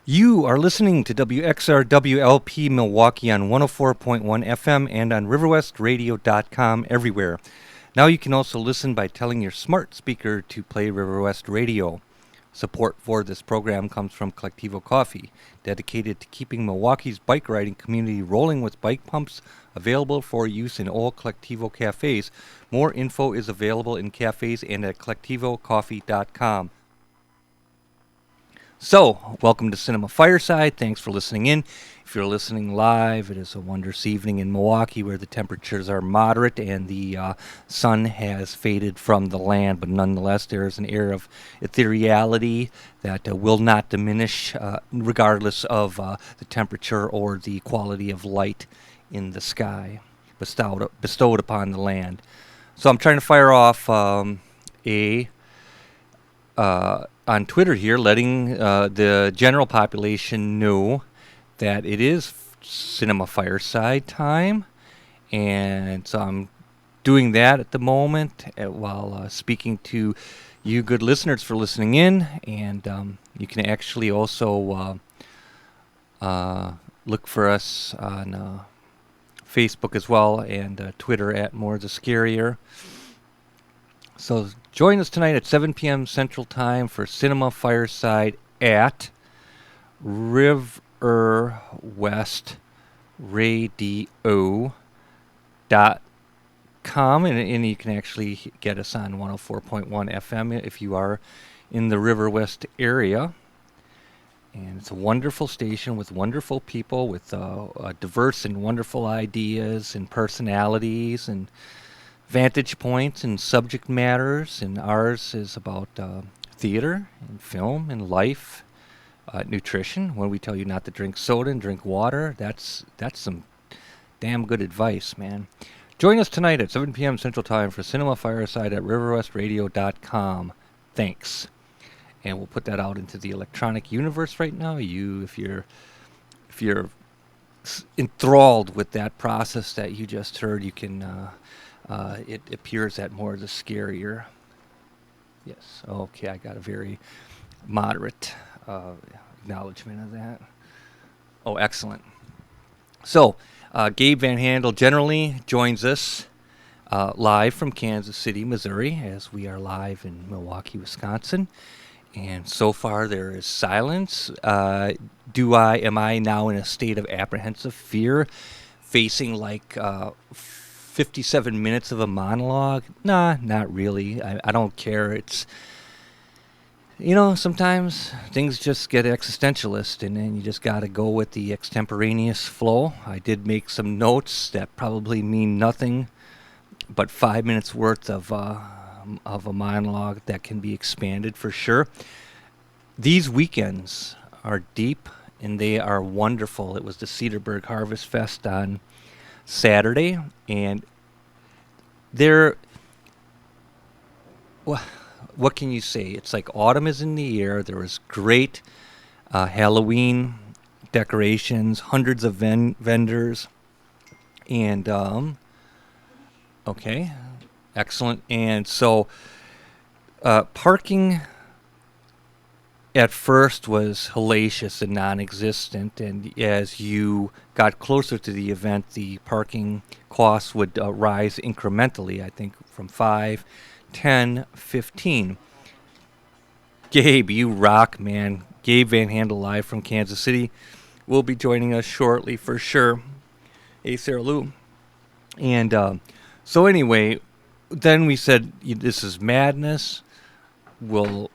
You are listening to WXRWLP Milwaukee on 104.1 FM and on riverwestradio.com everywhere. Now you can also listen by telling your smart speaker to play River West Radio. Support for this program comes from Collectivo Coffee, dedicated to keeping Milwaukee's bike riding community rolling with bike pumps available for use in all Collectivo cafes. More info is available in cafes and at collectivocoffee.com. So, welcome to Cinema Fireside. Thanks for listening in. If you're listening live, it is a wondrous evening in Milwaukee where the temperatures are moderate and the sun has faded from the land, but nonetheless there is an air of ethereality that will not diminish regardless of the temperature or the quality of light in the sky bestowed upon the land. So I'm trying to fire off on Twitter here, letting the general population know that it is Cinema Fireside time, and so I'm doing that at the moment while speaking to you good listeners for listening in, and you can actually also look for us on Facebook as well, and Twitter at More the Scarier. So join us tonight at 7 p.m. Central Time for Cinema Fireside at riverwestradio.com, and you can actually get us on 104.1 FM if you are in the River West area. And it's a wonderful station with wonderful people, with diverse and wonderful ideas and personalities and vantage points and subject matters, and ours is about theater and film and life, nutrition. When we tell you not to drink soda and drink water, that's some damn good advice, man. Join us tonight at 7 p.m. Central Time for Cinema Fireside at riverwestradio.com. Thanks. And we'll put that out into the electronic universe right now. If you're enthralled with that process that you just heard, you can it appears at More the Scarier. Yes, okay, I got a very moderate acknowledgement of that. Oh, excellent. So, Gabe Van Handel generally joins us live from Kansas City, Missouri, as we are live in Milwaukee, Wisconsin. And so far there is silence. Am I now in a state of apprehensive fear, facing like 57 minutes of a monologue? Nah, not really. I don't care. It's, sometimes things just get existentialist, and then you just got to go with the extemporaneous flow. I did make some notes that probably mean nothing, but 5 minutes worth of a monologue that can be expanded for sure. These weekends are deep and they are wonderful. It was the Cedarburg Harvest Fest on Saturday, and what can you say? It's like autumn is in the air. There was great Halloween decorations, hundreds of vendors, and okay, excellent. And so parking at first was hellacious and non-existent, and as you got closer to the event, the parking costs would rise incrementally, I think from 5, 10, 15. Gabe, you rock, man. Gabe Van Handel live from Kansas City will be joining us shortly for sure. Hey, Sarah Lou. And so anyway, then we said, this is madness. We'll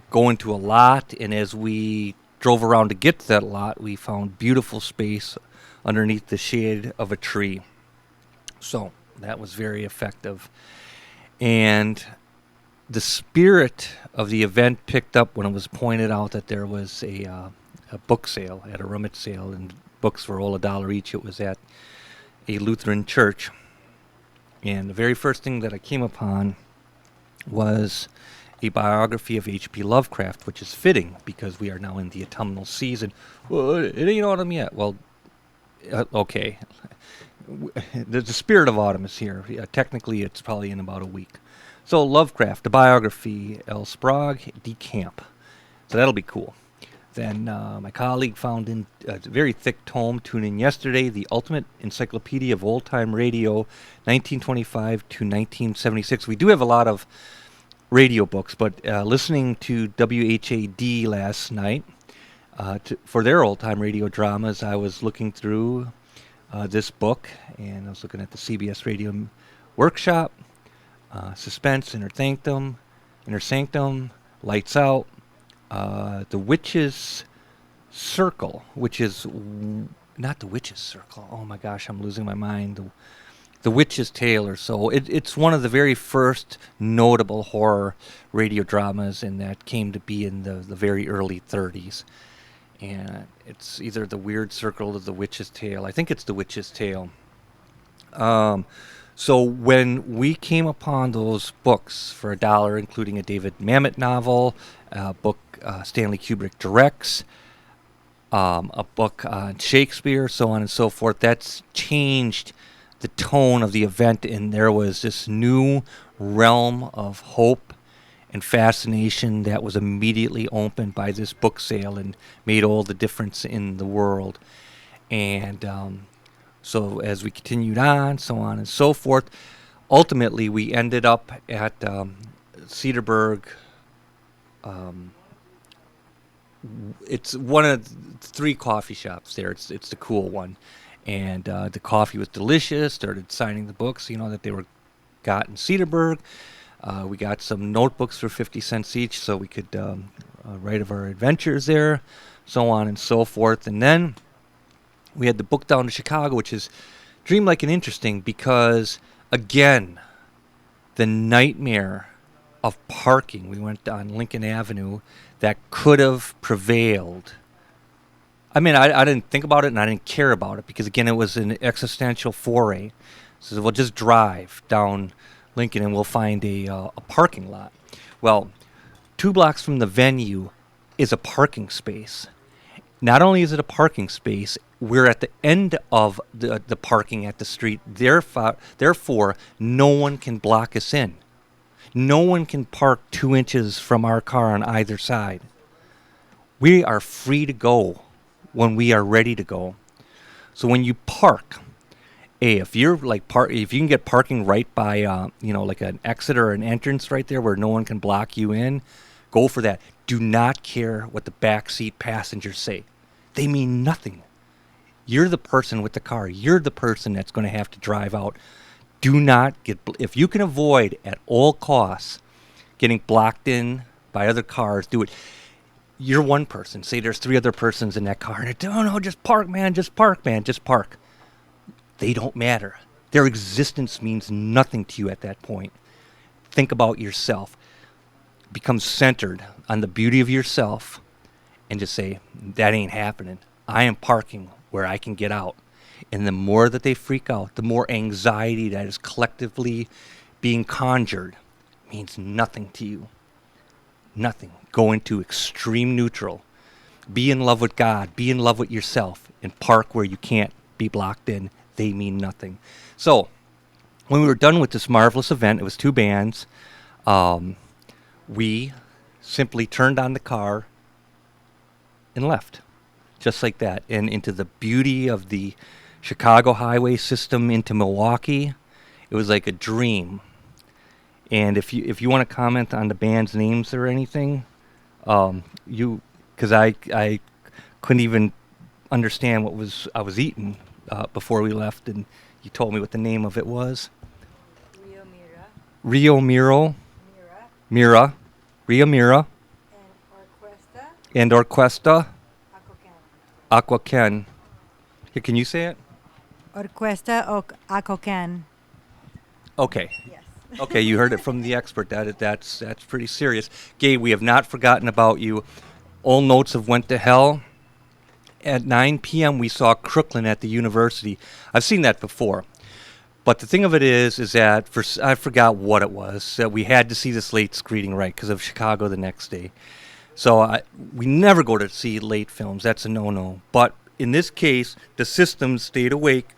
go into a lot, and as we drove around to get to that lot, we found beautiful space underneath the shade of a tree. So that was very effective. And the spirit of the event picked up when it was pointed out that there was a book sale, at a rummage sale, and books were all $1 each. It was at a Lutheran church. And the very first thing that I came upon was a biography of H.P. Lovecraft, which is fitting because we are now in the autumnal season. Well, it ain't autumn yet. Well, okay. The spirit of autumn is here. Technically, it's probably in about a week. So Lovecraft, the biography, L. Sprague, De Camp. So that'll be cool. Then my colleague found in a very thick tome, Tune In Yesterday, The Ultimate Encyclopedia of Old-Time Radio, 1925 to 1976. We do have a lot of radio books, but listening to WHAD last night for their old-time radio dramas, I was looking through this book, and I was looking at the CBS Radio Workshop, Suspense, Inner Sanctum, Lights Out, The Witch's Circle, which is not The Witch's Circle. Oh my gosh, I'm losing my mind. The Witch's Tale or so. It's one of the very first notable horror radio dramas, and that came to be in the very early 30s. And it's either The Weird Circle or The Witch's Tale. I think it's The Witch's Tale. So when we came upon those books for $1, including a David Mamet novel, a book Stanley Kubrick directs, a book on Shakespeare, so on and so forth, that's changed the tone of the event, and there was this new realm of hope and fascination that was immediately opened by this book sale and made all the difference in the world. And so as we continued on, so on and so forth, ultimately we ended up at Cedarburg. It's one of the 3 coffee shops there. It's the cool one. And the coffee was delicious. Started signing the books, that they got in Cedarburg. We got some notebooks for 50 cents each, so we could write of our adventures there, so on and so forth. And then we had the book down to Chicago, which is dreamlike and interesting because, again, the nightmare of parking. We went on Lincoln Avenue that could have prevailed. I mean, I didn't think about it and I didn't care about it because, again, it was an existential foray. So we'll just drive down Lincoln and we'll find a parking lot. Well, 2 blocks from the venue is a parking space. Not only is it a parking space, we're at the end of the parking at the street. Therefore, no one can block us in. No one can park 2 inches from our car on either side. We are free to go when we are ready to go. So when you park, if you're if you can get parking right by like an exit or an entrance right there where no one can block you in, go for that. Do not care what the backseat passengers say. They mean nothing. You're the person with the car. You're the person that's going to have to drive out. Do not if you can avoid at all costs getting blocked in by other cars, do it. You're one person. Say there's 3 other persons in that car. And no, just park, man. Just park, man. Just park. They don't matter. Their existence means nothing to you at that point. Think about yourself. Become centered on the beauty of yourself and just say, that ain't happening. I am parking where I can get out. And the more that they freak out, the more anxiety that is collectively being conjured means nothing to you. Nothing. Go into extreme neutral. Be in love with God. Be in love with yourself. And park where you can't be blocked in. They mean nothing. So, when we were done with this marvelous event, it was 2 bands. We simply turned on the car and left. Just like that. And into the beauty of the Chicago highway system into Milwaukee. It was like a dream. And if you want to comment on the band's names or anything, because I couldn't even understand what I was eating before we left, and you told me what the name of it was. Rio Mira. And Orquesta. Aquaken. Here, can you say it? Orquesta Aquaken. Okay. Yes. Okay, you heard it from the expert. That's pretty serious. Gabe, we have not forgotten about you. All notes have went to hell. At 9 p.m., we saw Crooklyn at the university. I've seen that before. But the thing of it is that I forgot what it was. We had to see this late screening right because of Chicago the next day. So we never go to see late films. That's a no-no. But in this case, the system stayed awake,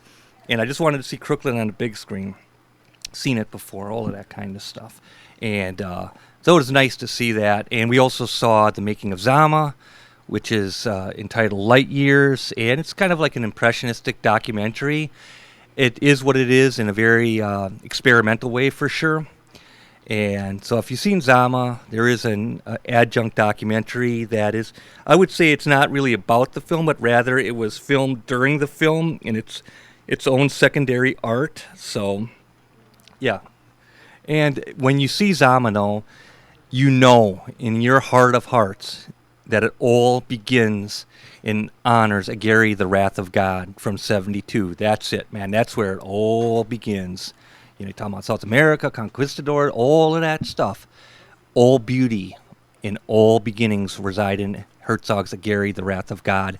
and I just wanted to see Crooklyn on the big screen. Seen it before, all of that kind of stuff. And so it was nice to see that. And we also saw the making of Zama, which is entitled Light Years, and it's kind of like an impressionistic documentary. It is what it is in a very experimental way for sure. And so if you've seen Zama, there is an adjunct documentary that is, I would say it's not really about the film, but rather it was filmed during the film in its own secondary art. So, yeah. And when you see Zama, though, you know in your heart of hearts that it all begins in honors of Gary the Wrath of God from 72. That's it, man. That's where it all begins. You know, you're talking about South America, Conquistador, all of that stuff. All beauty and all beginnings reside in Herzog's Gary, the Wrath of God.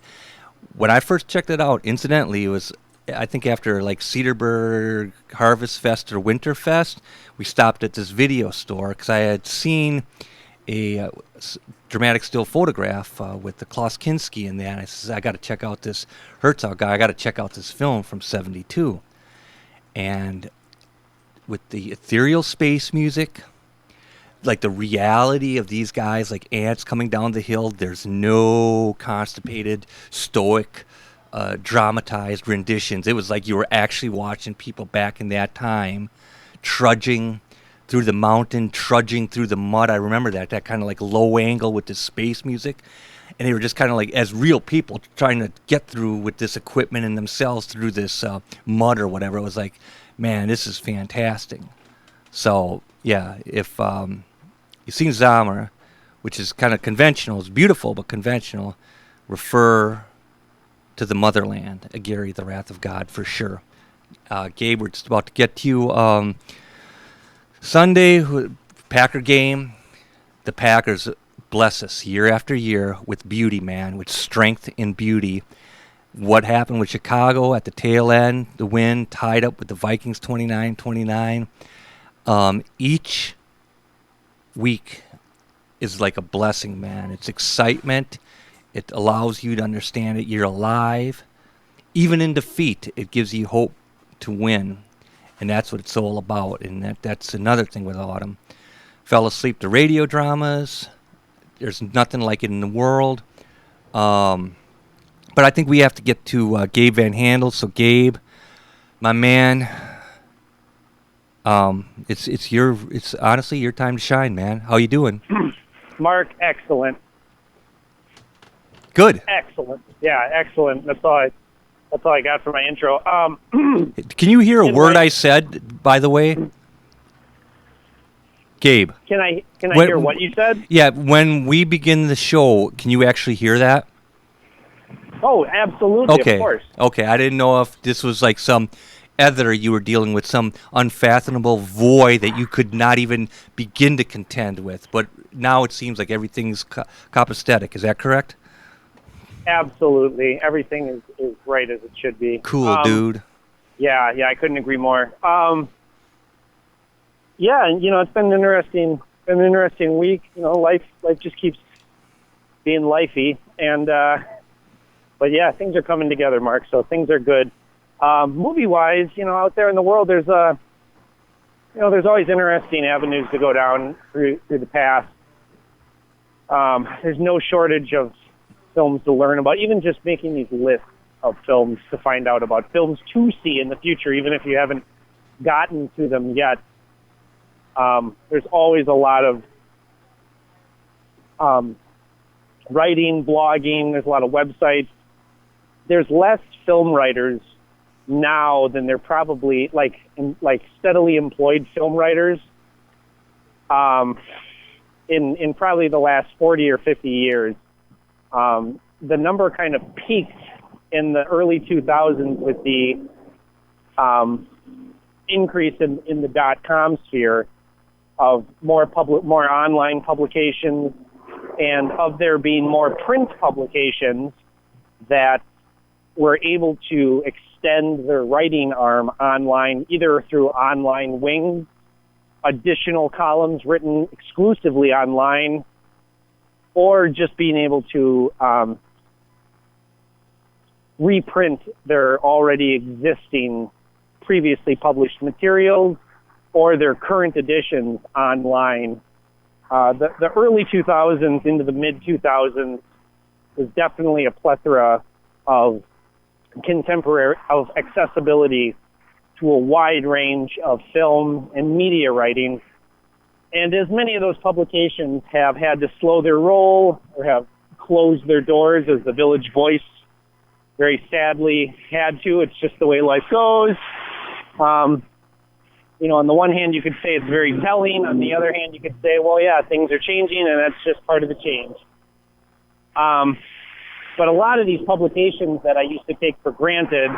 When I first checked it out, incidentally, it was, I think after like Cedarburg Harvest Fest or Winterfest, we stopped at this video store because I had seen a dramatic still photograph with the Klaus Kinski in that. And I said, I got to check out this Herzog guy. I got to check out this film from 72. And with the ethereal space music, like the reality of these guys like ants coming down the hill, there's no constipated, stoic, dramatized renditions. It was like you were actually watching people back in that time trudging through the mountain, trudging through the mud. I remember that kind of like low angle with the space music. And they were just kind of like, as real people, trying to get through with this equipment and themselves through this mud or whatever. It was like, man, this is fantastic. So, yeah, if you've seen Zama, which is kind of conventional, it's beautiful but conventional, refer to the motherland, Gary, the Wrath of God, for sure. Gabe, we're just about to get to you. Sunday, Packer game. The Packers bless us year after year with beauty, man, with strength and beauty. What happened with Chicago at the tail end, the win tied up with the Vikings 29-29. Each week is like a blessing, man. It's excitement. It allows you to understand that you're alive. Even in defeat, it gives you hope to win. And that's what it's all about. And that's another thing with autumn. Fell asleep to radio dramas. There's nothing like it in the world. But I think we have to get to Gabe Van Handel. So Gabe, my man, it's honestly your time to shine, man. How you doing? Mark, excellent. Good. Excellent. Yeah, excellent. That's all I got for my intro. Can you hear a word I said, by the way? Gabe. Can I hear what you said? Yeah, when we begin the show, can you actually hear that? Oh, absolutely, okay. Of course. Okay, I didn't know if this was like some ether you were dealing with, some unfathomable void that you could not even begin to contend with. But now it seems like everything's copacetic. Is that correct? Absolutely. Everything is right as it should be. Cool, dude. Yeah, I couldn't agree more. Yeah, and it's been an interesting week. Life just keeps being lifey, and but yeah, things are coming together, Mark. So things are good. Movie-wise, out there in the world, there's there's always interesting avenues to go down through the past. There's no shortage of films to learn about, even just making these lists of films to find out about films to see in the future, even if you haven't gotten to them yet. There's always a lot of writing, blogging. There's a lot of websites. There's less film writers now than there probably like steadily employed film writers in probably the last 40 or 50 years. The number kind of peaked in the early 2000s with the increase in the .com sphere of more online publications, and of there being more print publications that were able to extend their writing arm online, either through online wings, additional columns written exclusively online, or just being able to reprint their already existing previously published materials or their current editions online. The early 2000s into the mid 2000s there's definitely a plethora of accessibility to a wide range of film and media writing. And as many of those publications have had to slow their roll or have closed their doors, as the Village Voice very sadly had to, it's just the way life goes. On the one hand, you could say it's very telling. On the other hand, you could say, well, yeah, things are changing, and that's just part of the change. But a lot of these publications that I used to take for granted,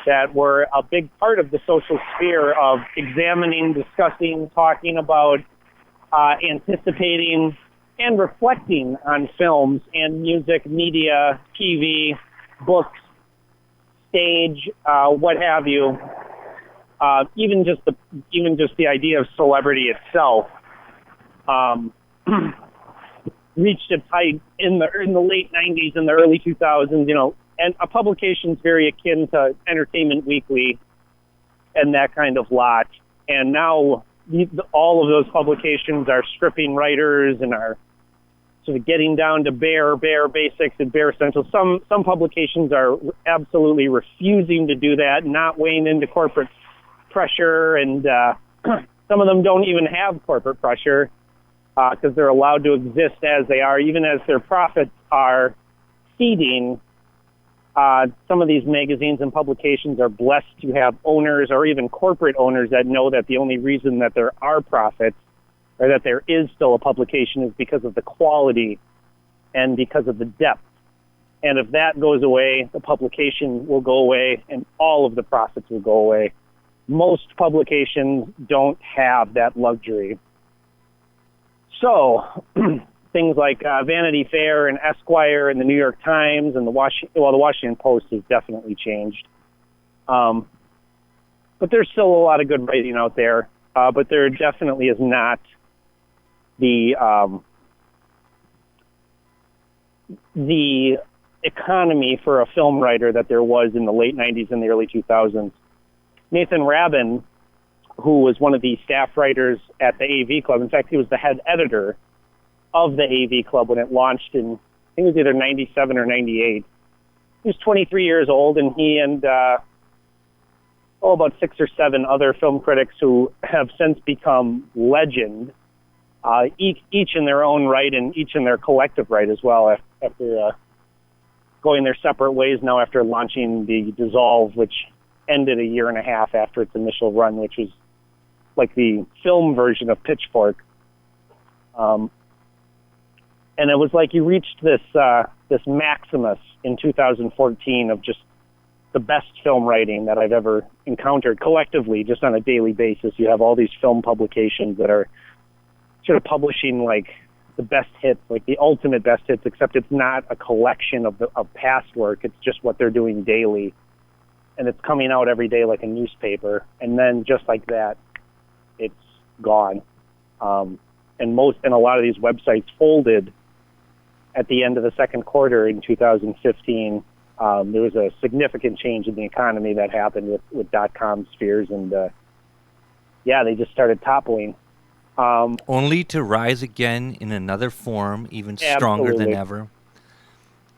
that were a big part of the social sphere of examining, discussing, talking about, anticipating, and reflecting on films and music, media, TV, books, stage, what have you. Even just the idea of celebrity itself reached its height in the late 90s and the early 2000s. And a publication's very akin to Entertainment Weekly and that kind of lot. And now all of those publications are stripping writers and are sort of getting down to bare basics and bare essentials. Some publications are absolutely refusing to do that, not weighing into corporate pressure, and some of them don't even have corporate pressure because they're allowed to exist as they are, even as their profits are feeding. Some of these magazines and publications are blessed to have owners or even corporate owners that know that the only reason that there are profits or that there is still a publication is because of the quality and because of the depth. And if that goes away, the publication will go away and all of the profits will go away. Most publications don't have that luxury. So things like Vanity Fair and Esquire and the New York Times and the Washington Post has definitely changed. But there's still a lot of good writing out there. But there definitely is not the economy for a film writer that there was in the late 90s and the early 2000s. Nathan Rabin, who was one of the staff writers at the AV Club, in fact, he was the head editor of the AV Club when it launched in, I think it was either 97 or 98. He was 23 years old, and he and about 6 or 7 other film critics who have since become legend, each in their own right and each in their collective right as well, after going their separate ways now after launching the Dissolve, which ended a year and a half after its initial run, which was like the film version of Pitchfork. And it was like you reached this maximus in 2014 of just the best film writing that I've ever encountered collectively, just on a daily basis. You have all these film publications that are sort of publishing like the best hits, like the ultimate best hits, except it's not a collection of past work. It's just what they're doing daily. And it's coming out every day like a newspaper. And then just like that, it's gone. And a lot of these websites folded at the end of the second quarter in 2015. There was a significant change in the economy that happened with .com spheres, and they just started toppling. Only to rise again in another form, even stronger than ever.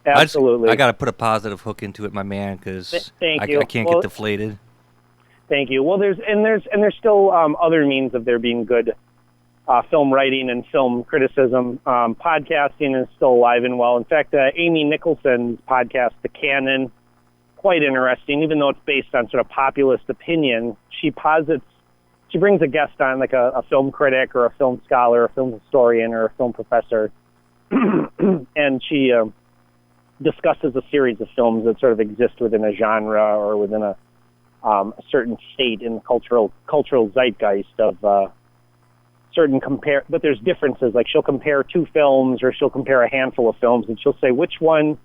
Absolutely. I got to put a positive hook into it, my man, because I can't get deflated. Thank you. Well, there's still other means of there being good film writing and film criticism. Podcasting is still alive and well. In fact, Amy Nicholson's podcast, The Canon, quite interesting. Even though it's based on sort of populist opinion, she brings a guest on, like a film critic or a film scholar, a film historian, or a film professor, and she discusses a series of films that sort of exist within a genre or within a certain state in the cultural zeitgeist of but there's differences. Like she'll compare 2 films or she'll compare a handful of films, and she'll say which one,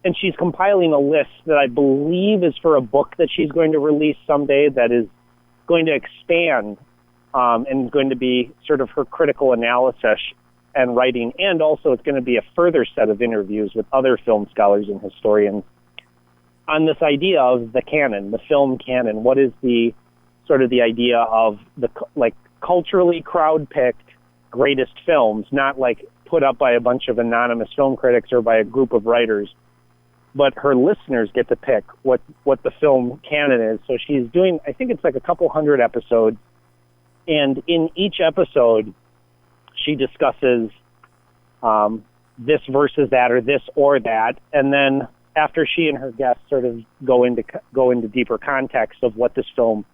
and she's compiling a list that I believe is for a book that she's going to release someday that is going to expand and going to be sort of her critical analysis and writing, and also it's going to be a further set of interviews with other film scholars and historians on this idea of the canon, the film canon. What is the sort of the idea of the culturally crowd-picked greatest films, not like put up by a bunch of anonymous film critics or by a group of writers, but her listeners get to pick what the film canon is. So she's doing, I think it's like a couple hundred episodes, and in each episode, she discusses this versus that, or this or that, and then after she and her guests sort of go into deeper context of what this film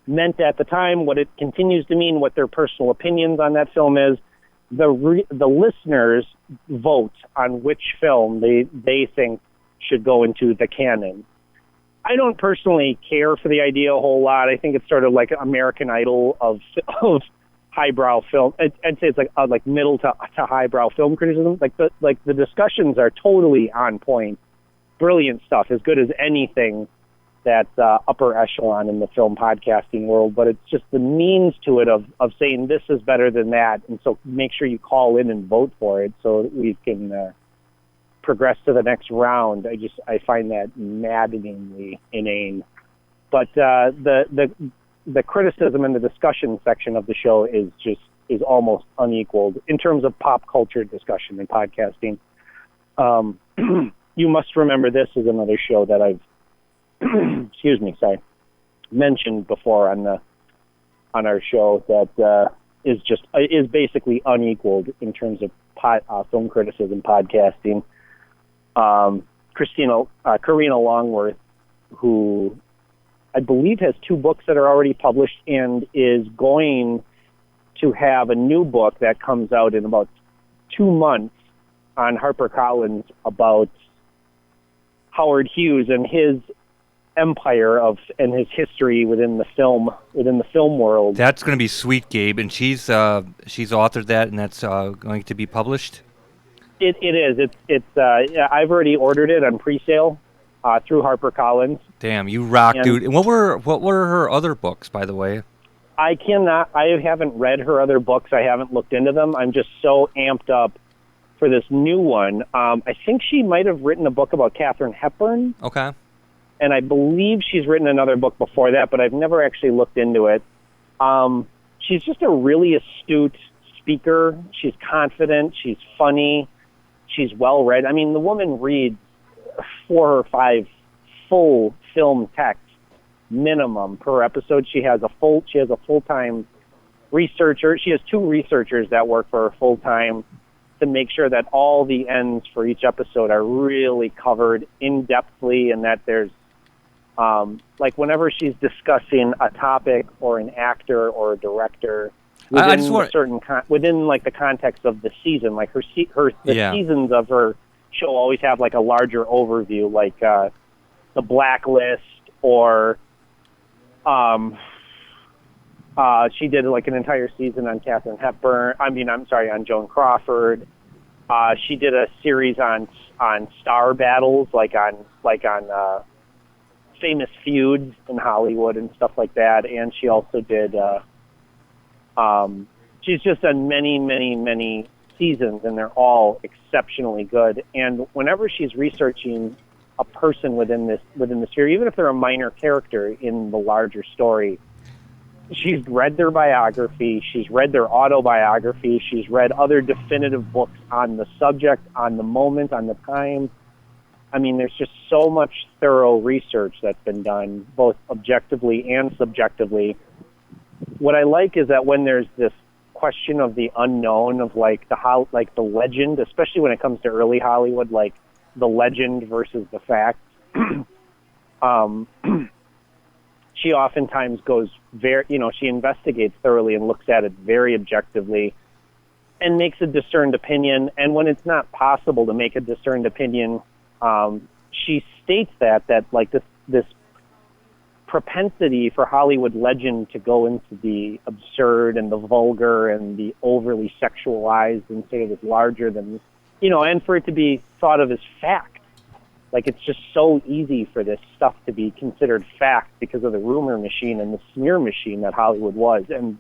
meant at the time, what it continues to mean, what their personal opinions on that film is, the listeners vote on which film they think should go into the canon. I don't personally care for the idea a whole lot. I think it's sort of like American Idol of highbrow film. I'd say it's like middle to highbrow film criticism. Like the discussions are totally on point, brilliant stuff, as good as anything that's upper echelon in the film podcasting world. But it's just the means to it of saying this is better than that, and so make sure you call in and vote for it so that we can progress to the next round. I find that maddeningly inane. But the criticism and the discussion section of the show is almost unequaled in terms of pop culture discussion and podcasting. You Must Remember This is another show that I've mentioned before on our show that is basically unequaled in terms of film criticism podcasting. Karina Longworth, who I believe has 2 books that are already published and is going to have a new book that comes out in about 2 months on HarperCollins about Howard Hughes and his empire and his history within the film world. That's going to be sweet, Gabe, and she's authored that, and that's going to be published. It is. I've already ordered it on pre-sale through HarperCollins. Damn, you rock, dude. And what were her other books, by the way? I haven't read her other books. I haven't looked into them. I'm just so amped up for this new one. I think she might have written a book about Katharine Hepburn. Okay. And I believe she's written another book before that, but I've never actually looked into it. She's just a really astute speaker. She's confident. She's funny. She's well-read. I mean, the woman reads 4 or 5 full film texts minimum per episode. She has a full-time researcher. She has 2 researchers that work for her full-time to make sure that all the ends for each episode are really covered in-depthly, and that there's like wheneher she's discussing a topic or an actor or a director within like the context of the season, like the seasons of her show always have like a larger overview, like the Blacklist, or she did like an entire season on Katharine Hepburn. On Joan Crawford. She did a series on star battles, like on famous feuds in Hollywood and stuff like that. And she also did. She's just done many, many, many seasons, and they're all exceptionally good. And whenever she's researching a person within the series, even if they're a minor character in the larger story, she's read their biography, she's read their autobiography, she's read other definitive books on the subject, on the moment, on the time. I mean, there's just so much thorough research that's been done, both objectively and subjectively. What I like is that when there's this question of the unknown, of like the legend, especially when it comes to early Hollywood, like the legend versus the fact, she oftentimes goes she investigates thoroughly and looks at it very objectively and makes a discerned opinion. And when it's not possible to make a discerned opinion, she states that like this propensity for Hollywood legend to go into the absurd and the vulgar and the overly sexualized and say it was larger than, and for it to be thought of as fact. Like, it's just so easy for this stuff to be considered fact because of the rumor machine and the smear machine that Hollywood was, and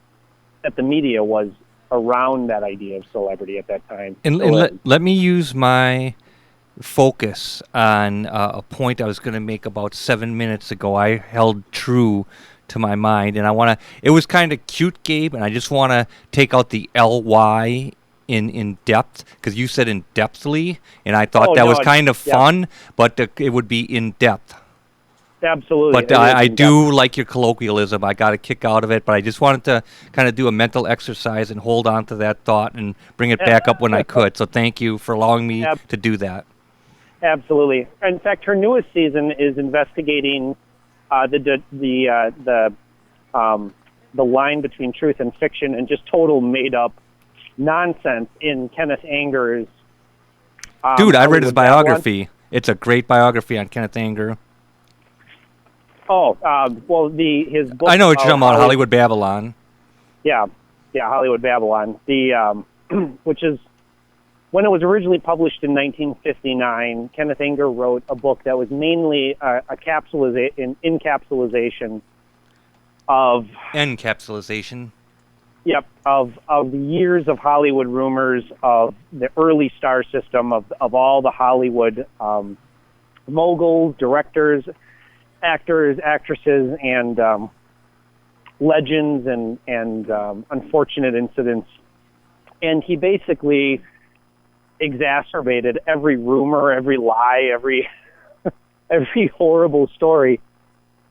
that the media was around that idea of celebrity at that time. And let me use my focus on a point I was going to make about 7 minutes ago. I held true to my mind, and it was kind of cute, Gabe, and I just want to take out the LY in depth, because you said in depthly, and I thought Oh, that no, was kind of yeah. fun, but it would be in depth. Absolutely. But It is I in-depth. do like your colloquialism. I got a kick out of it, but I just wanted to kind of do a mental exercise and hold on to that thought and bring it back up when I could. So thank you for allowing me Ab- to do that. Absolutely. In fact, her newest season is investigating the line between truth and fiction and just total made up nonsense in Kenneth Anger's. Dude, I read his Hollywood Babylon. biography. It's a great biography on Kenneth Anger. Oh, well, his book. I know what you're talking about, Hollywood. Hollywood Babylon. Yeah, Hollywood Babylon. Which is when it was originally published in 1959. Kenneth Anger wrote a book that was mainly an encapsulation of Encapsulation. of the years of Hollywood rumors, of the early star system, of all the Hollywood moguls, directors, actors, actresses, and legends and unfortunate incidents. And he basically exacerbated every rumor, every lie, every horrible story.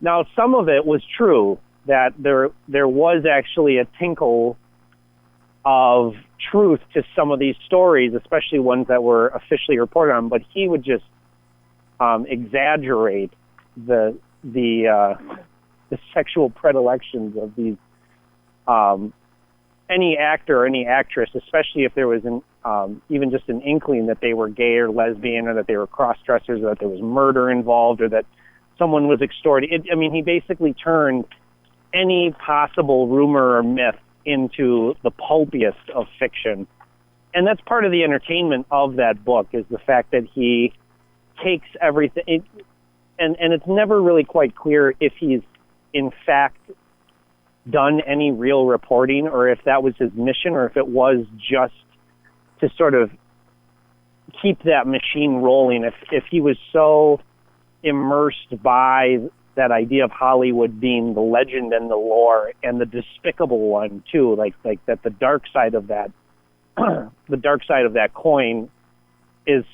Now, some of it was true, that there was actually a tinkle of truth to some of these stories, especially ones that were officially reported on, but he would just exaggerate the sexual predilections of these any actor or any actress, especially if there was even just an inkling that they were gay or lesbian, or that they were cross-dressers, or that there was murder involved, or that someone was extorted. He basically turned any possible rumor or myth into the pulpiest of fiction. And that's part of the entertainment of that book, is the fact that he takes everything, and it's never really quite clear if he's in fact done any real reporting, or if that was his mission, or if it was just to sort of keep that machine rolling. If he was so immersed by that idea of Hollywood being the legend and the lore, and the despicable one too, like that the dark side of that the dark side of that coin is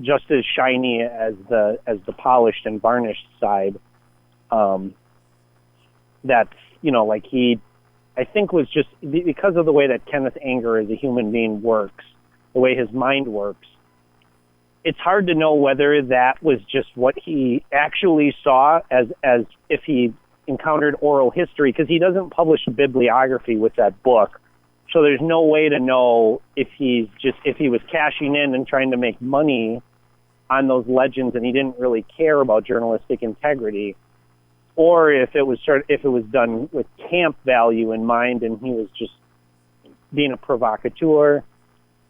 just as shiny as the polished and varnished side. That's, like I think was just because of the way that Kenneth Anger as a human being works, the way his mind works. It's hard to know whether that was just what he actually saw, as if he encountered oral history, because he doesn't publish a bibliography with that book. So there's no way to know if he was cashing in and trying to make money on those legends, and he didn't really care about journalistic integrity, or if it was done with camp value in mind, and he was just being a provocateur.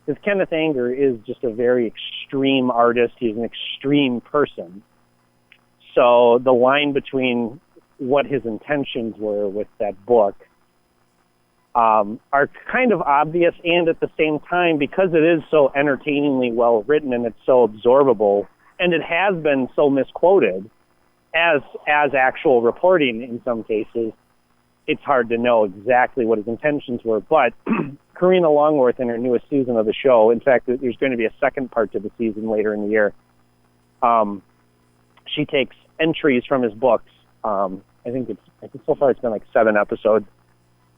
Because Kenneth Anger is just a very extreme artist. He's an extreme person. So the line between what his intentions were with that book are kind of obvious, and at the same time, because it is so entertainingly well written and it's so absorbable, and it has been so misquoted as actual reporting in some cases, it's hard to know exactly what his intentions were. But Karina Longworth, in her newest season of the show, in fact, there's going to be a second part to the season later in the year, she takes entries from his books. I think so far it's been like 7 episodes,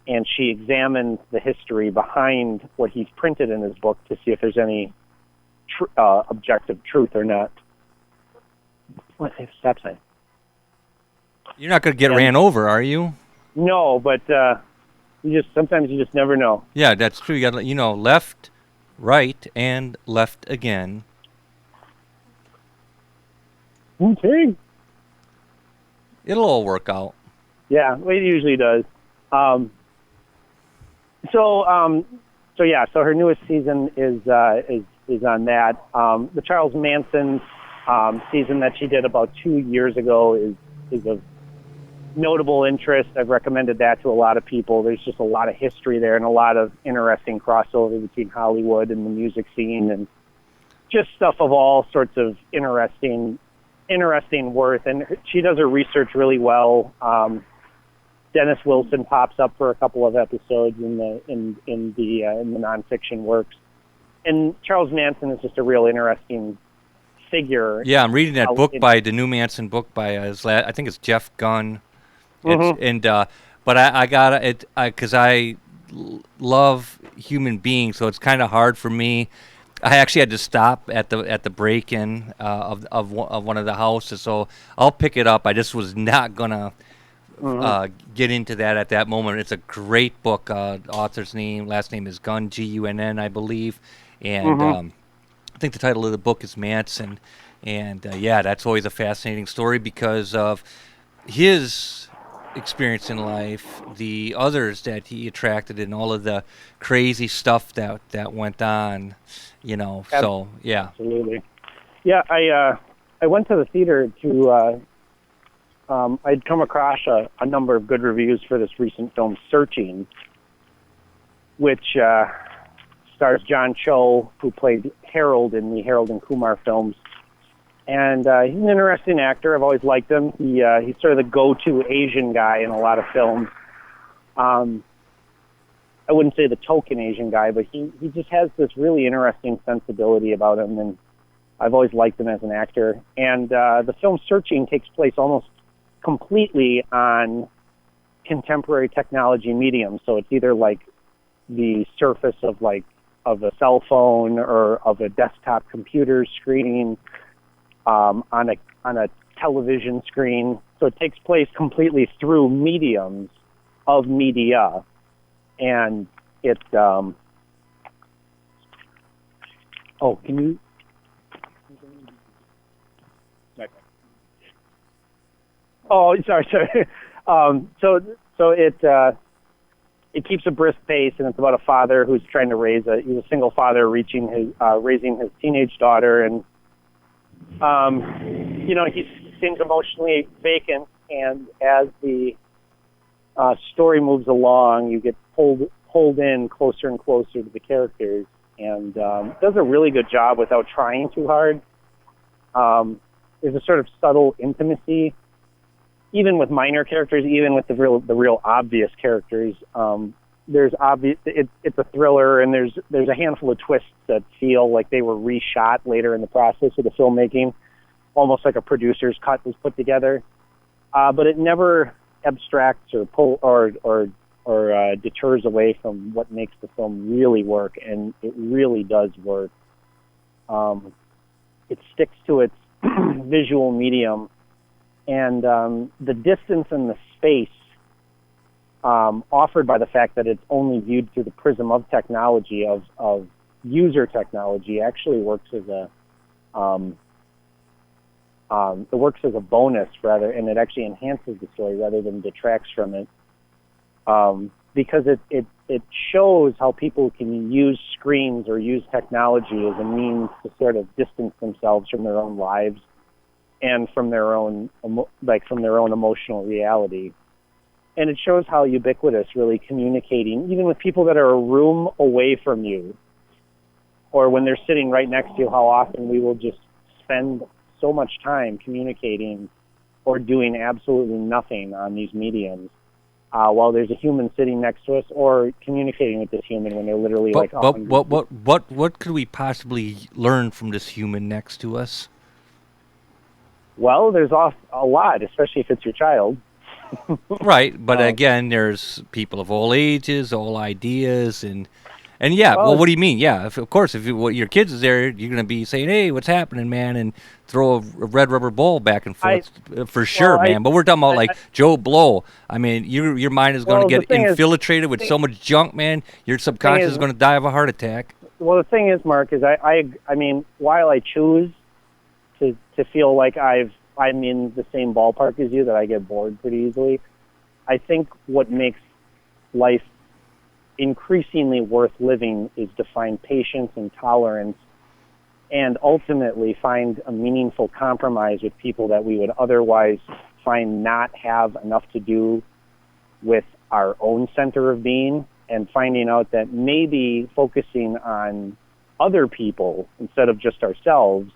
and she examines the history behind what he's printed in his book to see if there's any objective truth or not. What's the stop sign? You're not going to get ran over, are you? No, but sometimes you just never know. Yeah, that's true. You got to, left, right, and left again. Okay. It'll all work out. Yeah, it usually does. So her newest season is on that. The Charles Manson season that she did about 2 years ago is of notable interest. I've recommended that to a lot of people. There's just a lot of history there, and a lot of interesting crossover between Hollywood and the music scene, and just stuff of all sorts of interesting worth. And she does her research really well. Dennis Wilson pops up for a couple of episodes in the nonfiction works. and Charles Manson is just a real interesting figure. Yeah, I'm reading that book It- by the new Manson book by I think it's Jeff Gunn. It's Mhm. and but I got it because I love human beings, so it's kind of hard for me. I actually had to stop at the break-in of one of the houses, so I'll pick it up. I just was not gonna get into that at that moment. It's a great book. Author's last name is Gunn, Gunn, I believe, and I think the title of the book is Manson, and yeah, that's always a fascinating story because of his experience in life, the others that he attracted, and all of the crazy stuff that went on. So yeah. Absolutely. Yeah, I went to the theater to. I'd come across a number of good reviews for this recent film, Searching, which stars John Cho, who played Harold in the Harold and Kumar films. And he's an interesting actor. I've always liked him. He's sort of the go-to Asian guy in a lot of films. I wouldn't say the token Asian guy, but he just has this really interesting sensibility about him, and I've always liked him as an actor. And the film Searching takes place almost completely on contemporary technology mediums. So it's either like the surface of a cell phone or of a desktop computer screen, on a television screen. So it takes place completely through mediums of media, and it. Can you? Oh, sorry. So it keeps a brisk pace, and it's about a father who's trying to he's a single father raising his teenage daughter, and he seems emotionally vacant, and as the story moves along, you get pulled in closer and closer to the characters, and does a really good job without trying too hard. There's a sort of subtle intimacy, even with minor characters, even with the real obvious characters. It's a thriller, and there's a handful of twists that feel like they were reshot later in the process of the filmmaking, almost like a producer's cut was put together. But it never abstracts or deters away from what makes the film really work, and it really does work. It sticks to its visual medium, and the distance and the space offered by the fact that it's only viewed through the prism of technology, of user technology, actually works as a bonus rather, and it actually enhances the story rather than detracts from it, because it shows how people can use screens or use technology as a means to sort of distance themselves from their own lives and from their own emotional reality. And it shows how ubiquitous really communicating, even with people that are a room away from you, or when they're sitting right next to you, how often we will just spend so much time communicating or doing absolutely nothing on these mediums, while there's a human sitting next to us, or communicating with this human when they're literally But what could we possibly learn from this human next to us? Well, there's a lot, especially if it's your child. Right, but again, there's people of all ages, all ideas, and yeah. Well, what do you mean? Yeah, of course, if your kids is there, you're gonna be saying, "Hey, what's happening, man?" and throw a red rubber ball back and forth for sure, man. But we're talking about like Joe Blow. I mean, your mind is gonna get infiltrated with so much junk, man. Your subconscious is gonna die of a heart attack. Well, the thing is, Mark, is I mean, while I choose to feel like I'm in the same ballpark as you, that I get bored pretty easily, I think what makes life increasingly worth living is to find patience and tolerance, and ultimately find a meaningful compromise with people that we would otherwise find not have enough to do with our own center of being, and finding out that maybe focusing on other people instead of just ourselves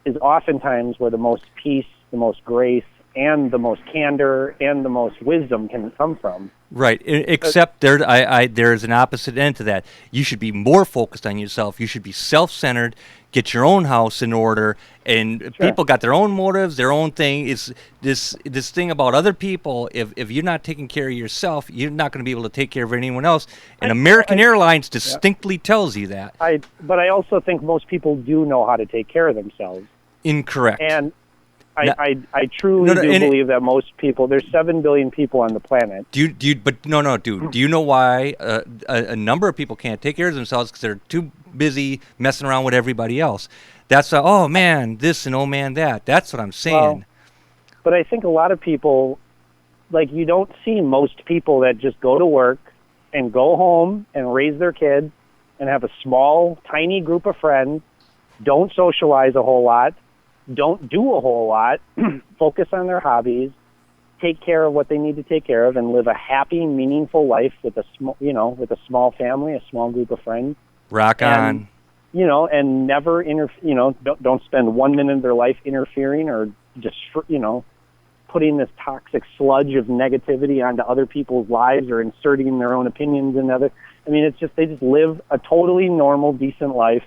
is oftentimes where the most peace, the most grace, and the most candor and the most wisdom can come from. Right. Except there's an opposite end to that. You should be more focused on yourself. You should be self-centered. Get your own house in order. And Sure. people got their own motives, their own thing. Is this thing about other people? If you're not taking care of yourself, you're not going to be able to take care of anyone else. And American Airlines distinctly tells you that. But I also think most people do know how to take care of themselves. Incorrect. And I truly do believe that most people, there's 7 billion people on the planet. Dude. Do you know why a number of people can't take care of themselves? Because they're too busy messing around with everybody else. That's oh man this and oh man that. That's what I'm saying. Well, but I think a lot of people, like, you don't see most people that just go to work and go home and raise their kids and have a small, tiny group of friends, don't socialize a whole lot, don't do a whole lot, focus on their hobbies, take care of what they need to take care of, and live a happy, meaningful life with a small family, a small group of friends. Rock on. And never don't spend 1 minute of their life interfering or just putting this toxic sludge of negativity onto other people's lives or inserting their own opinions in other. I mean, they just live a totally normal, decent life,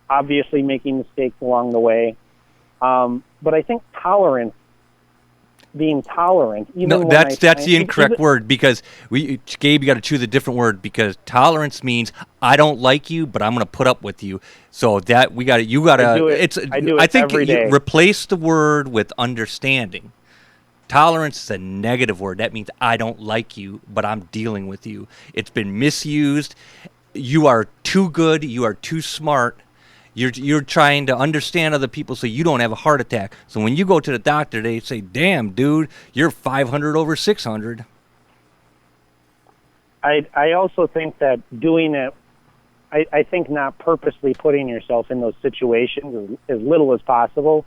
obviously making mistakes along the way. But I think being tolerant. That's the incorrect word, because Gabe, you got to choose a different word, because tolerance means I don't like you, but I'm going to put up with you. So that I think every day. Replace the word with understanding. Tolerance is a negative word. That means I don't like you, but I'm dealing with you. It's been misused. You are too good. You are too smart. You're trying to understand other people so you don't have a heart attack. So when you go to the doctor, they say, damn, dude, you're 500 over 600. I also think that doing it, I think not purposely putting yourself in those situations as little as possible.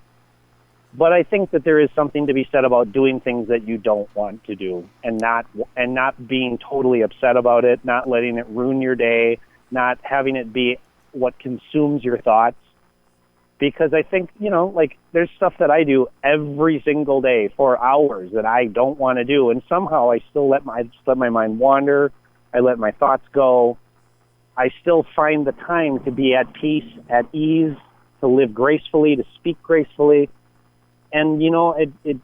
But I think that there is something to be said about doing things that you don't want to do and not being totally upset about it, not letting it ruin your day, not having it be what consumes your thoughts. Because I think, there's stuff that I do every single day for hours that I don't want to do, and somehow I still let my mind wander. I let my thoughts go. I still find the time to be at peace, at ease, to live gracefully, to speak gracefully. And it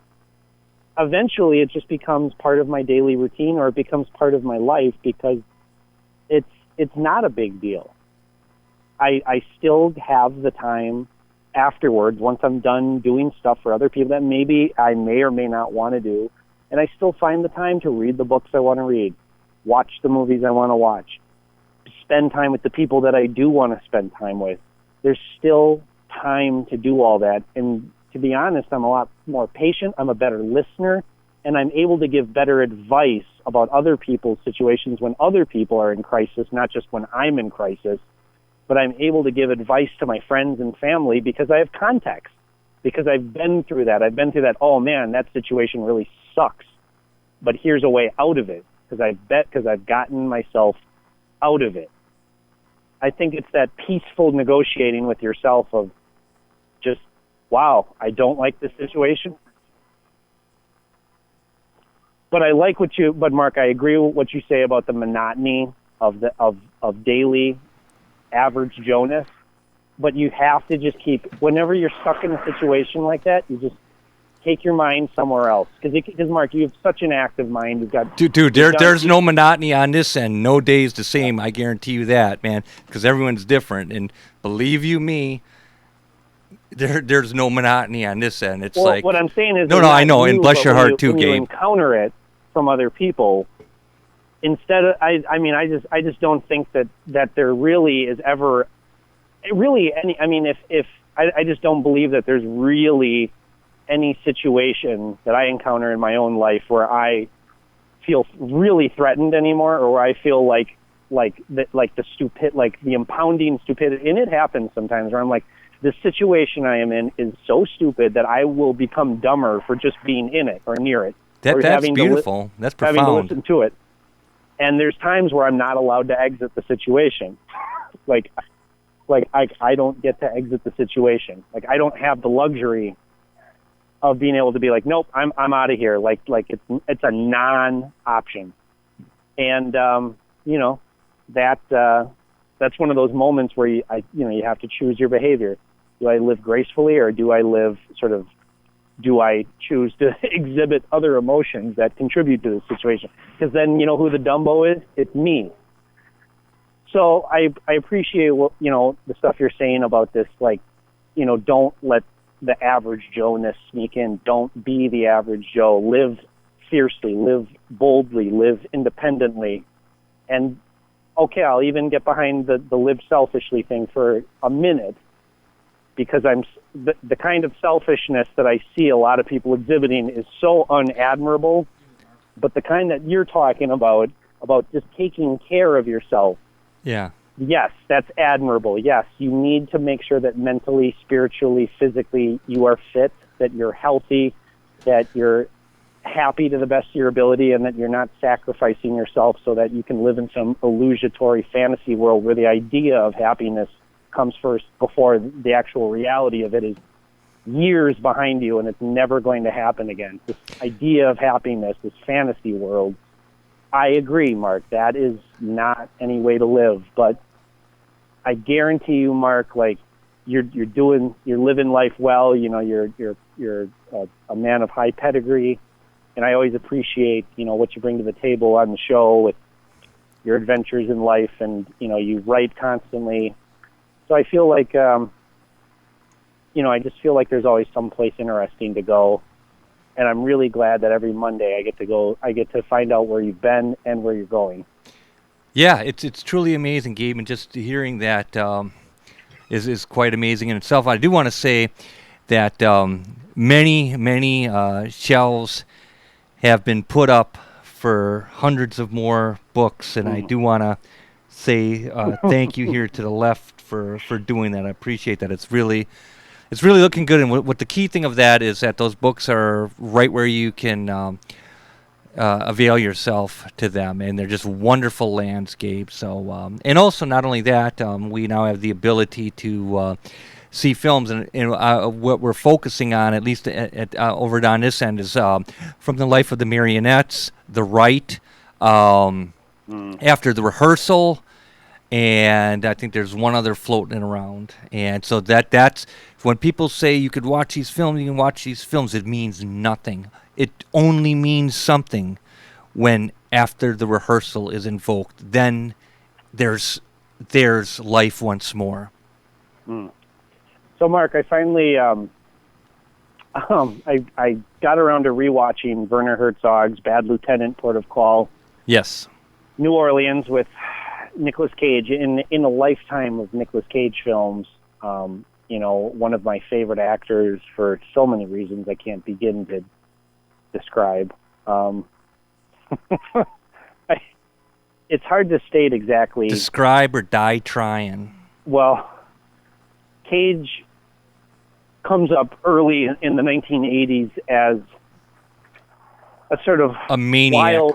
eventually it just becomes part of my daily routine, or it becomes part of my life, because it's not a big deal. I still have the time afterwards, once I'm done doing stuff for other people that maybe I may or may not want to do, and I still find the time to read the books I want to read, watch the movies I want to watch, spend time with the people that I do want to spend time with. There's still time to do all that, and to be honest, I'm a lot more patient, I'm a better listener, and I'm able to give better advice about other people's situations when other people are in crisis, not just when I'm in crisis. But I'm able to give advice to my friends and family because I have context, because I've been through that. Oh man, that situation really sucks, but here's a way out of it, because I've gotten myself out of it. I think it's that peaceful negotiating with yourself of just, wow, I don't like this situation, but I like but Mark, I agree with what you say about the monotony of daily average Jonas, but you have to just whenever you're stuck in a situation like that, you just take your mind somewhere else. Because Mark, you have such an active mind. You've got there's no monotony on this end. No day's the same. I guarantee you that, man, because everyone's different. And believe you me, there's no monotony on this end. It's like, what I'm saying is, I know, and bless your heart too, Gabe. When you encounter it from other people, instead of, I just don't think that there really is ever really any. If I just don't believe that there's really any situation that I encounter in my own life where I feel really threatened anymore, or where I feel like the impounding stupidity. And it happens sometimes where I'm like, the situation I am in is so stupid that I will become dumber for just being in it or near it. That's beautiful. That's profound. Having to listen to it. And there's times where I'm not allowed to exit the situation. Like I don't get to exit the situation. Like, I don't have the luxury of being able to be like, nope, I'm out of here. Like it's a non-option. And, that's one of those moments where you have to choose your behavior. Do I live gracefully, or do I choose to exhibit other emotions that contribute to the situation? Because then, who the Dumbo is? It's me. So I appreciate the stuff you're saying about this, like, don't let the average Joe-ness sneak in. Don't be the average Joe. Live fiercely, live boldly, live independently. And okay, I'll even get behind the live selfishly thing for a minute, because the kind of selfishness that I see a lot of people exhibiting is so unadmirable. But the kind that you're talking about just taking care of yourself, Yeah. yes, that's admirable. Yes, you need to make sure that mentally, spiritually, physically you are fit, that you're healthy, that you're happy to the best of your ability, and that you're not sacrificing yourself so that you can live in some illusory fantasy world where the idea of happiness comes first before the actual reality of it is years behind you, and it's never going to happen again. This idea of happiness, this fantasy world, I agree, Mark, that is not any way to live. But I guarantee you, Mark, like you're living life well. You're a man of high pedigree, and I always appreciate what you bring to the table on the show with your adventures in life, and you write constantly. So I feel like I just feel like there's always someplace interesting to go. And I'm really glad that every Monday I get to find out where you've been and where you're going. Yeah, it's truly amazing, Gabe, and just hearing that is quite amazing in itself. I do want to say that many shelves have been put up for hundreds of more books, and I do want to say thank you here to the left for doing that. I appreciate that. It's really looking good, and what the key thing of that is that those books are right where you can avail yourself to them, and they're just wonderful landscapes. So, and also not only that, we now have the ability to see films, and what we're focusing on, at least over on this end, is From the Life of the Marionettes, The Right, After the Rehearsal, and I think there's one other floating around. And so that's when people say you could watch these films, you can watch these films, it means nothing. It only means something when After the Rehearsal is invoked. Then there's life once more. So, Mark, I finally I got around to rewatching Werner Herzog's Bad Lieutenant, Port of Call. Yes. New Orleans with Nicolas Cage. In a lifetime of Nicolas Cage films, one of my favorite actors for so many reasons I can't begin to describe. It's hard to state exactly. Describe or die trying. Well, Cage comes up early in the 1980s as a sort of a maniac.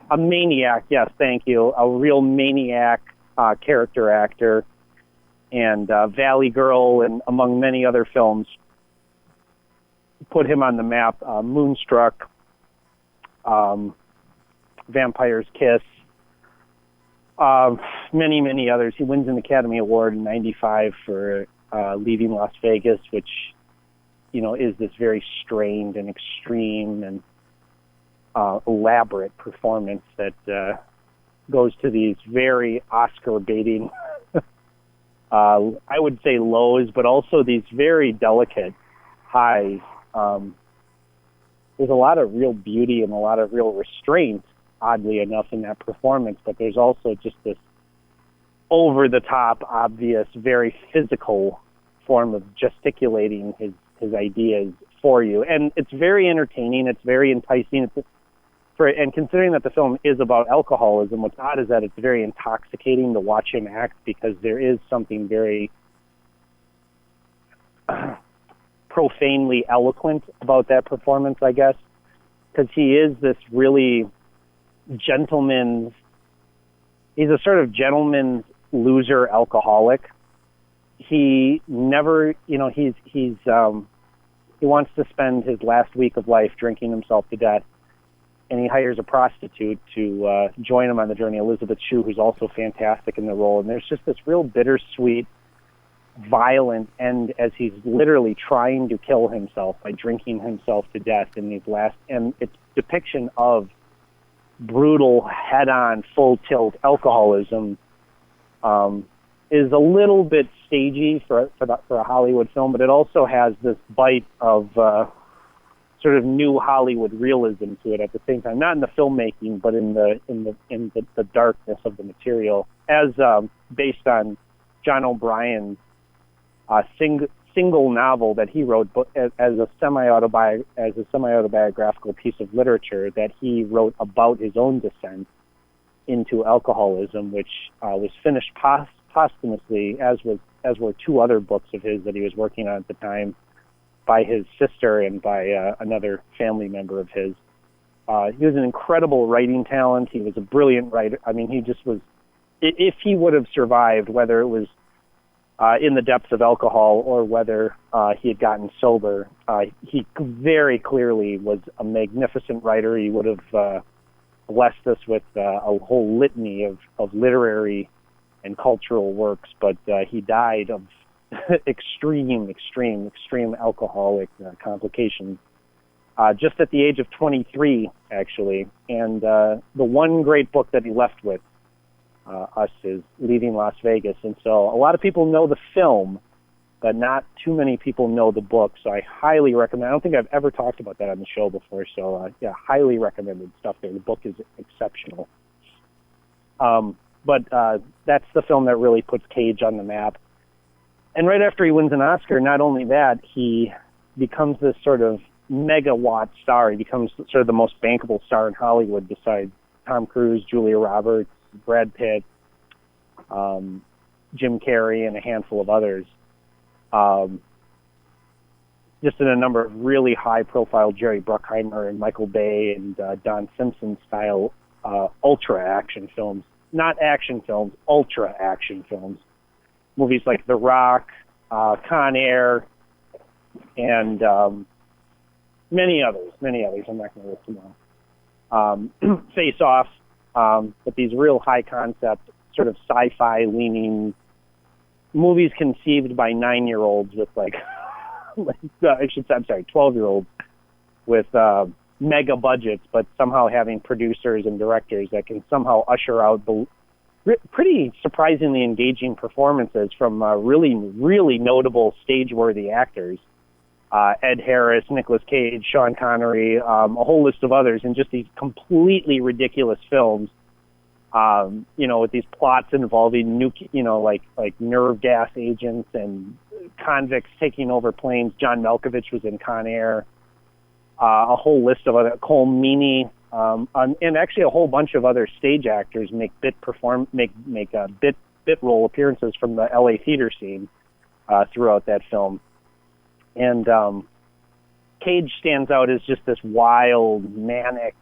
A maniac, yes, thank you. A real maniac character actor, and Valley Girl, and among many other films, put him on the map. Moonstruck, Vampire's Kiss, many others. He wins an Academy Award in '95 for Leaving Las Vegas, which is this very strained and extreme and elaborate performance that goes to these very Oscar-baiting, I would say lows, but also these very delicate highs. There's a lot of real beauty and a lot of real restraint, oddly enough, in that performance, but there's also just this over-the-top, obvious, very physical form of gesticulating his ideas for you. And it's very entertaining, it's very enticing. And considering that the film is about alcoholism, what's odd is that it's very intoxicating to watch him act, because there is something very profanely eloquent about that performance, I guess, because he is this really gentleman's, he's a sort of gentleman's loser alcoholic. He never, he wants to spend his last week of life drinking himself to death, and he hires a prostitute to join him on the journey, Elizabeth Shue, who's also fantastic in the role. And there's just this real bittersweet, violent end as he's literally trying to kill himself by drinking himself to death in these last, and it's depiction of brutal, head-on, full-tilt alcoholism is a little bit stagey for a Hollywood film, but it also has this bite of sort of new Hollywood realism to it at the same time, not in the filmmaking, but in the darkness of the material, as based on John O'Brien's single novel that he wrote as a semi-autobiographical piece of literature that he wrote about his own descent into alcoholism, which was finished posthumously, as were two other books of his that he was working on at the time, by his sister and by another family member of his. He was an incredible writing talent. He was a brilliant writer. I mean, he just was. If he would have survived, whether it was in the depths of alcohol or whether he had gotten sober, he very clearly was a magnificent writer. He would have blessed us with a whole litany of literary and cultural works, but he died of extreme alcoholic complications just at the age of 23, actually. And the one great book that he left with us is Leaving Las Vegas. And so a lot of people know the film, but not too many people know the book. So I highly recommend. I don't think I've ever talked about that on the show before. So yeah, highly recommended stuff there. The book is exceptional. But that's the film that really puts Cage on the map. And right after he wins an Oscar, not only that, he becomes this sort of megawatt star. He becomes sort of the most bankable star in Hollywood besides Tom Cruise, Julia Roberts, Brad Pitt, Jim Carrey, and a handful of others. Just in a number of really high-profile Jerry Bruckheimer and Michael Bay and Don Simpson-style ultra-action films. Not action films, ultra-action films. Movies like The Rock, Con Air, and many others. I'm not going to list them all. Face Off, but these real high-concept, sort of sci-fi-leaning movies conceived by 9-year-olds with, 12-year-olds with mega budgets, but somehow having producers and directors that can somehow usher out pretty surprisingly engaging performances from really, really notable stage-worthy actors. Ed Harris, Nicolas Cage, Sean Connery, a whole list of others, in just these completely ridiculous films, with these plots involving like nerve gas agents and convicts taking over planes. John Malkovich was in Con Air. A whole list of other, Cole Meany, and actually a whole bunch of other stage actors make bit role appearances from the LA theater scene throughout that film. And Cage stands out as just this wild, manic,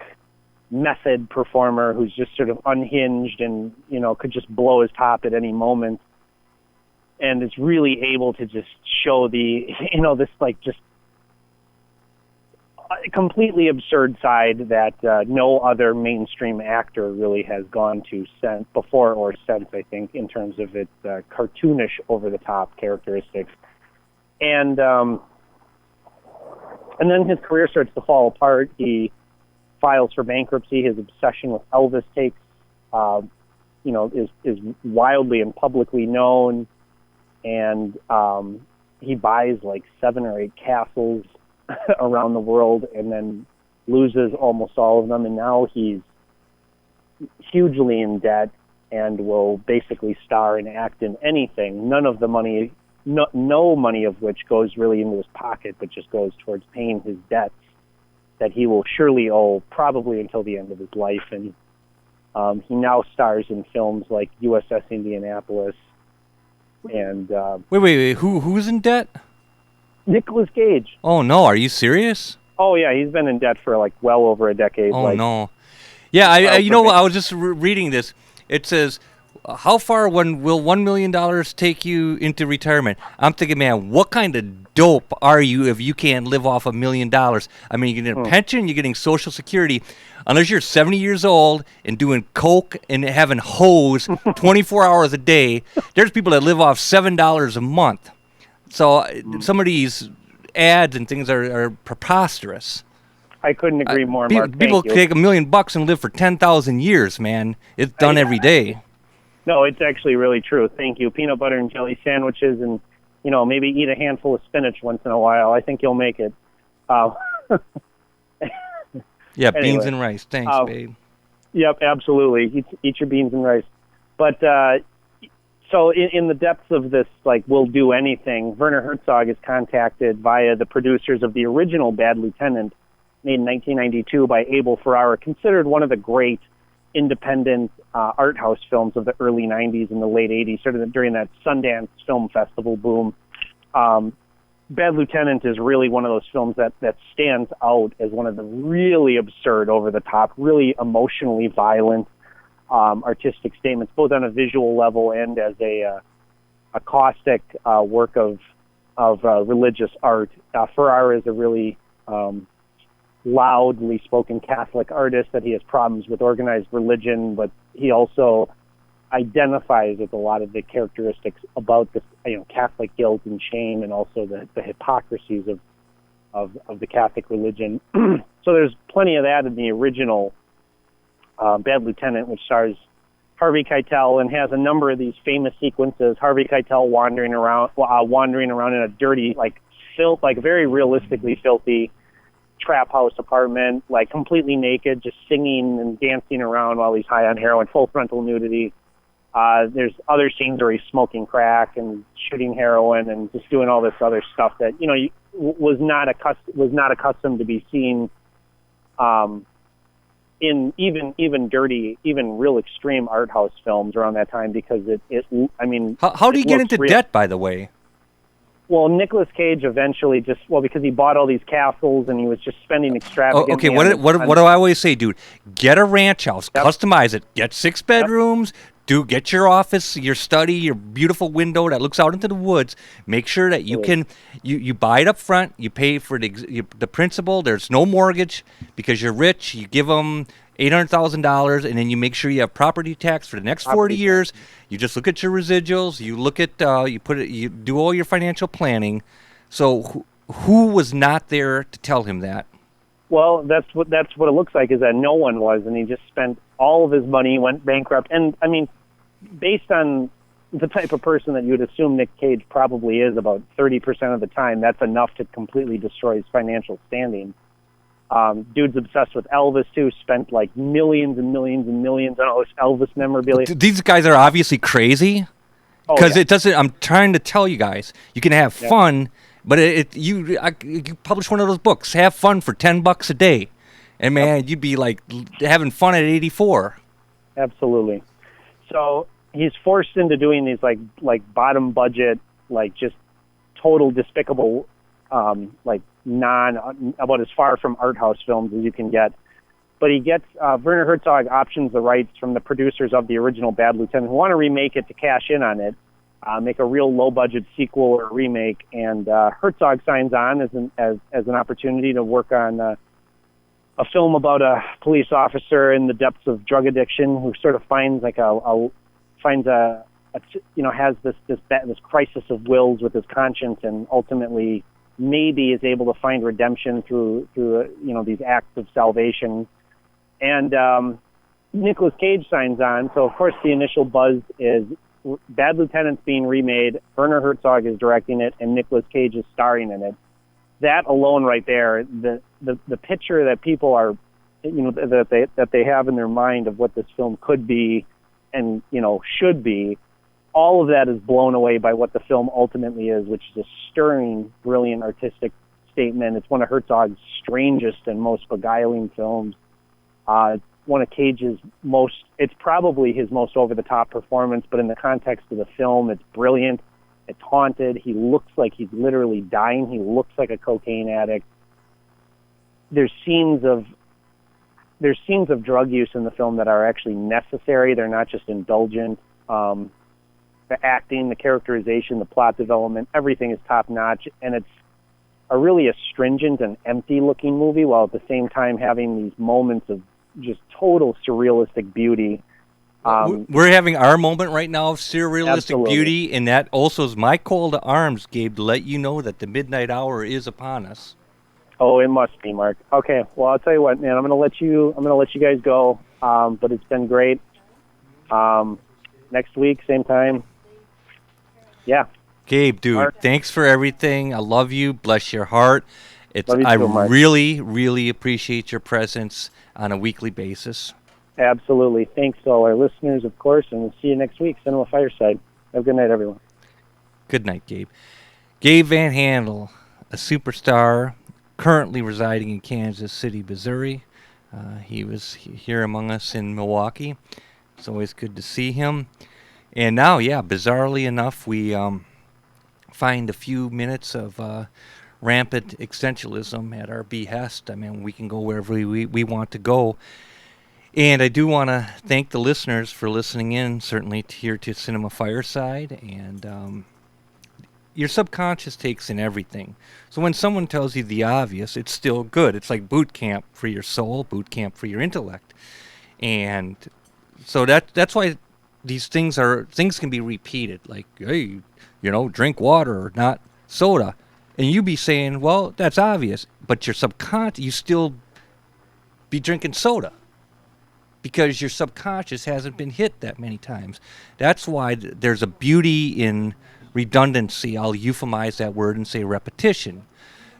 method performer who's just sort of unhinged and could just blow his top at any moment, and is really able to just show the this just completely absurd side that no other mainstream actor really has gone to before or since, I think, in terms of its cartoonish, over-the-top characteristics. And then his career starts to fall apart. He files for bankruptcy. His obsession with Elvis takes, is wildly and publicly known. And he buys like 7 or 8 castles around the world and then loses almost all of them. And now he's hugely in debt and will basically star and act in anything. No money of which goes really into his pocket, but just goes towards paying his debts that he will surely owe probably until the end of his life. And he now stars in films like USS Indianapolis. And wait, who's in debt? Nicolas Cage. Oh no, are you serious? Oh yeah, he's been in debt for well over a decade. Oh no. Yeah, I was just reading this. It says how far will $1 million take you into retirement? I'm thinking, man, what kind of dope are you if you can't live off $1 million? I mean, you're getting a pension, you're getting Social Security. Unless you're 70 years old and doing coke and having hoes 24 hours a day, there's people that live off $7 a month. So some of these ads and things are preposterous. I couldn't agree more, Mark. People Thank you. take $1 million and live for 10,000 years, man. It's done every day. No, it's actually really true. Thank you. Peanut butter and jelly sandwiches, and maybe eat a handful of spinach once in a while. I think you'll make it. Yeah, anyway, beans and rice. Thanks, babe. Yep, absolutely. Eat your beans and rice. But so in the depths of this, like, we'll do anything, Werner Herzog is contacted via the producers of the original Bad Lieutenant, made in 1992 by Abel Ferrara, considered one of the great independent art house films of the early 90s and the late 80s, sort of during that Sundance Film Festival boom. Bad Lieutenant is really one of those films that stands out as one of the really absurd, over-the-top, really emotionally violent artistic statements, both on a visual level and as a caustic work of religious art. Ferrara is a really loudly spoken Catholic artist, that he has problems with organized religion, but he also identifies with a lot of the characteristics about this, Catholic guilt and shame, and also the hypocrisies of the Catholic religion. So there's plenty of that in the original Bad Lieutenant, which stars Harvey Keitel and has a number of these famous sequences. Harvey Keitel wandering around in a dirty, very realistically filthy trap house apartment, like completely naked, just singing and dancing around while he's high on heroin, full frontal nudity. There's other scenes where he's smoking crack and shooting heroin and just doing all this other stuff that was not accustomed to be seen in even dirty, even real extreme art house films around that time, because How do you get into debt, by the way? Well, Nicolas Cage eventually because he bought all these castles and he was just spending extravagantly. Okay, what do I always say, dude? Get a ranch house, customize it, get 6 bedrooms, get your office, your study, your beautiful window that looks out into the woods. Make sure that you buy it up front, you pay for the principal, there's no mortgage because you're rich, you give them $800,000, and then you make sure you have property tax for the next 40 years. You just look at your residuals. You look at you do all your financial planning. So who was not there to tell him that? Well, that's what it looks like, is that no one was, and he just spent all of his money, went bankrupt. And I mean, based on the type of person that you would assume Nick Cage probably is, about 30% of the time, that's enough to completely destroy his financial standing. Dude's obsessed with Elvis, too, spent like millions and millions and millions on all this Elvis memorabilia. These guys are obviously crazy, because it doesn't. I'm trying to tell you guys, you can have fun, but you publish one of those books, have fun for $10 a day, and man, you'd be like having fun at 84. Absolutely. So he's forced into doing these like bottom budget, like just total despicable, about as far from art house films as you can get. But he gets Werner Herzog options the rights from the producers of the original Bad Lieutenant, who want to remake it to cash in on it, make a real low budget sequel or remake. And Herzog signs on as an opportunity to work on a film about a police officer in the depths of drug addiction, who sort of finds has this crisis of wills with his conscience, and ultimately maybe is able to find redemption through these acts of salvation. And Nicolas Cage signs on. So of course the initial buzz is Bad Lieutenant's being remade, Werner Herzog is directing it, and Nicolas Cage is starring in it. That alone right there, the picture that people are, that they have in their mind of what this film could be and should be, all of that is blown away by what the film ultimately is, which is a stirring, brilliant artistic statement. It's one of Herzog's strangest and most beguiling films. One of Cage's it's probably his most over-the-top performance, but in the context of the film, it's brilliant. It's haunted. He looks like he's literally dying. He looks like a cocaine addict. There's scenes of drug use in the film that are actually necessary. They're not just indulgent. The acting, the characterization, the plot development, everything is top notch, and it's a really astringent and empty looking movie, while at the same time having these moments of just total surrealistic beauty. We're having our moment right now of surrealistic Absolutely. beauty, and that also is my call to arms, Gabe, to let you know that the midnight hour is upon us. Oh, it must be, Mark. Okay, well, I'll tell you what, man. I'm gonna let you guys go. But it's been great. Next week, same time. Yeah. Gabe, dude, Mark. thanks for everything. I love you. Bless your heart. Love you I too, Mark. really, really appreciate your presence on a weekly basis. Absolutely. Thanks to all our listeners, of course, and we'll see you next week. Cinema Fireside. Have a good night, everyone. Good night, Gabe. Gabe Van Handel, a superstar currently residing in Kansas City, Missouri. He was here among us in Milwaukee. It's always good to see him. And now, yeah, bizarrely enough, we find a few minutes of rampant existentialism at our behest. I mean, we can go wherever we want to go. And I do want to thank the listeners for listening in, certainly here to Cinema Fireside. And your subconscious takes in everything. So when someone tells you the obvious, it's still good. It's like boot camp for your soul, boot camp for your intellect. And so that's why these things can be repeated. Like, hey, drink water, not soda. And you be saying, well, that's obvious. But your subconscious, you still be drinking soda, because your subconscious hasn't been hit that many times. That's why there's a beauty in redundancy. I'll euphemize that word and say repetition.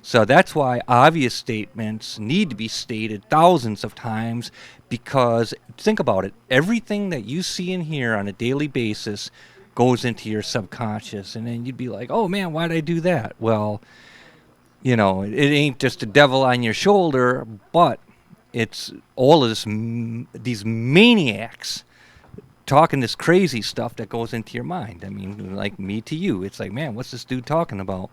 So that's why obvious statements need to be stated thousands of times, because think about it. Everything that you see and hear on a daily basis goes into your subconscious. And then you'd be like, oh, man, why'd I do that? Well, it ain't just a devil on your shoulder, but it's all of these maniacs talking this crazy stuff that goes into your mind. I mean, like me to you. It's like, man, what's this dude talking about?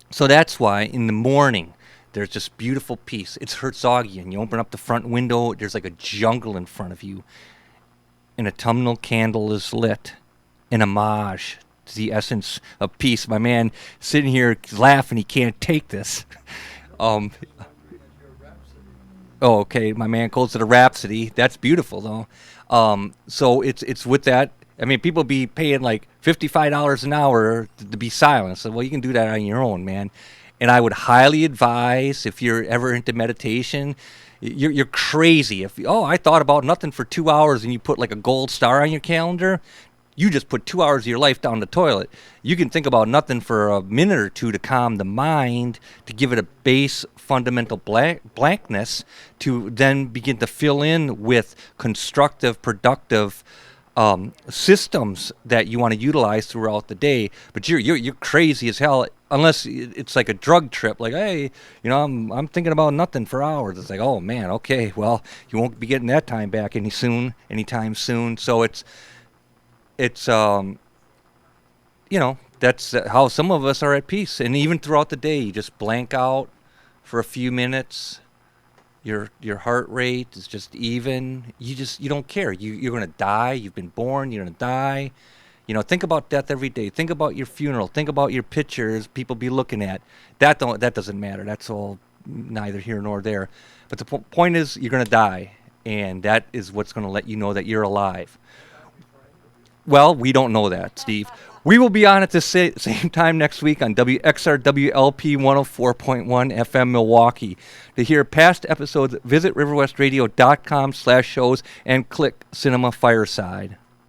So that's why in the morning there's this beautiful peace. It's Herzogian. You open up the front window, there's like a jungle in front of you. An autumnal candle is lit, an homage to the essence of peace. My man sitting here laughing, he can't take this. Oh, okay. My man calls it a rhapsody. That's beautiful, though. So it's with that. I mean, people be paying like $55 an hour to be silent. So, well, you can do that on your own, man. And I would highly advise, if you're ever into meditation, you're crazy. I thought about nothing for 2 hours, and you put like a gold star on your calendar, you just put 2 hours of your life down the toilet. You can think about nothing for a minute or two to calm the mind, to give it a base fundamental blankness, to then begin to fill in with constructive, productive systems that you want to utilize throughout the day. But you're crazy as hell, unless it's like a drug trip. Like, hey, I'm thinking about nothing for hours. It's like, oh man, okay, well, you won't be getting that time back anytime soon. So it's that's how some of us are at peace. And even throughout the day, you just blank out for a few minutes. Your heart rate is just even. You don't care. You're gonna die. You've been born. You're gonna die. Think about death every day. Think about your funeral. Think about your pictures people be looking at. That doesn't matter. That's all neither here nor there. But the point is, you're gonna die, and that is what's gonna let you know that you're alive. Well, we don't know that, Steve. We will be on at the same time next week on WXRWLP 104.1 FM Milwaukee. To hear past episodes, visit riverwestradio.com/shows and click Cinema Fireside.